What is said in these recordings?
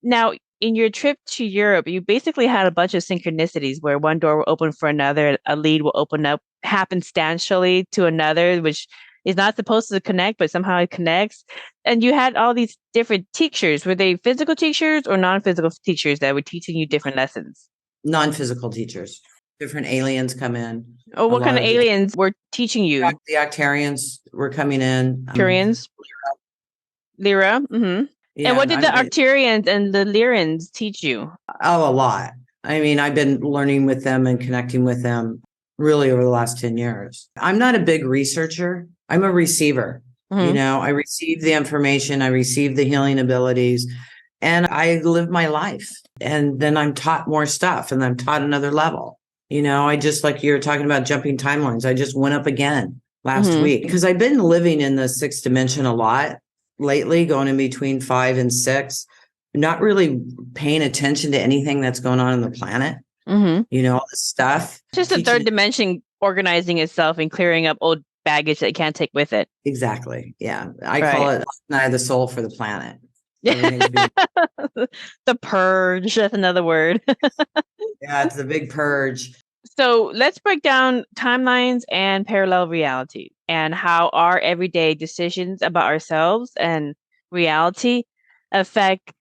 Now, in your trip to Europe, you basically had a bunch of synchronicities where one door will open for another, a lead will open up happenstantially to another, which is not supposed to connect, but somehow it connects. And you had all these different teachers. Were they physical teachers or non-physical teachers that were teaching you different lessons? Non-physical teachers. Different aliens come in. Oh, what kind of aliens were teaching you? The Arcturians were coming in. Arcturians? Lyra? Mm-hmm. Yeah, and what did the Arcturians and the Lyrans teach you? Oh, a lot. I mean, I've been learning with them and connecting with them really over the last 10 years. I'm not a big researcher. I'm a receiver. You know, I receive the information, I receive the healing abilities, and I live my life. And then I'm taught more stuff and I'm taught another level. You know, I just, like you were talking about jumping timelines, I just went up again last week because I've been living in the sixth dimension a lot lately, going in between 5 and 6, not really paying attention to anything that's going on in the planet. You know, all this stuff. Just the third dimension organizing itself and clearing up old baggage that it can't take with it. Exactly. Yeah. I call it Night of the Soul for the planet. The purge. That's another word. Yeah, it's the big purge. So let's break down timelines and parallel realities and how our everyday decisions about ourselves and reality affect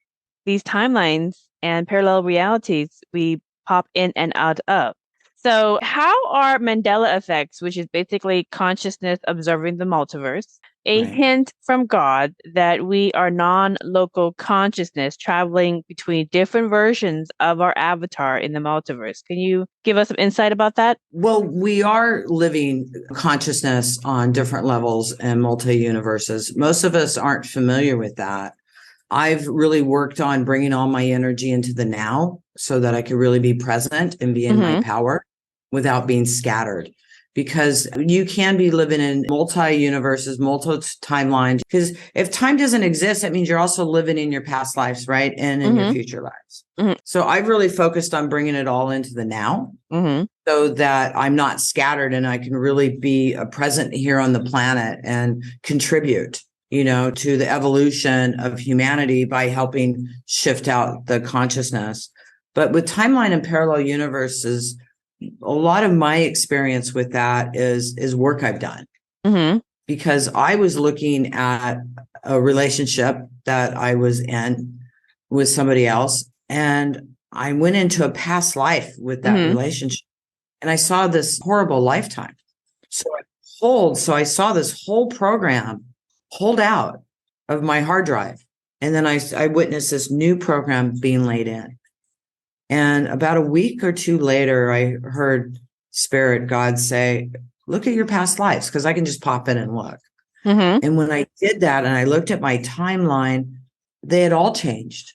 these timelines and parallel realities we pop in and out of. So how are Mandela effects, which is basically consciousness observing the multiverse, a hint from God that we are non-local consciousness traveling between different versions of our avatar in the multiverse? Can you give us some insight about that? Well, we are living consciousness on different levels and multi-universes. Most of us aren't familiar with that. I've really worked on bringing all my energy into the now so that I could really be present and be in my power without being scattered. Because you can be living in multi-universes, multi-timelines. Because if time doesn't exist, that means you're also living in your past lives, right? And in your future lives. So I've really focused on bringing it all into the now so that I'm not scattered and I can really be present here on the planet and contribute, you know, to the evolution of humanity by helping shift out the consciousness. But with timeline and parallel universes, a lot of my experience with that is work I've done because I was looking at a relationship that I was in with somebody else. And I went into a past life with that relationship and I saw this horrible lifetime. So I saw this whole program pulled out of my hard drive. And then I witnessed this new program being laid in. And about a week or two later, I heard Spirit, God say, look at your past lives, because I can just pop in and look. And when I did that and I looked at my timeline, they had all changed.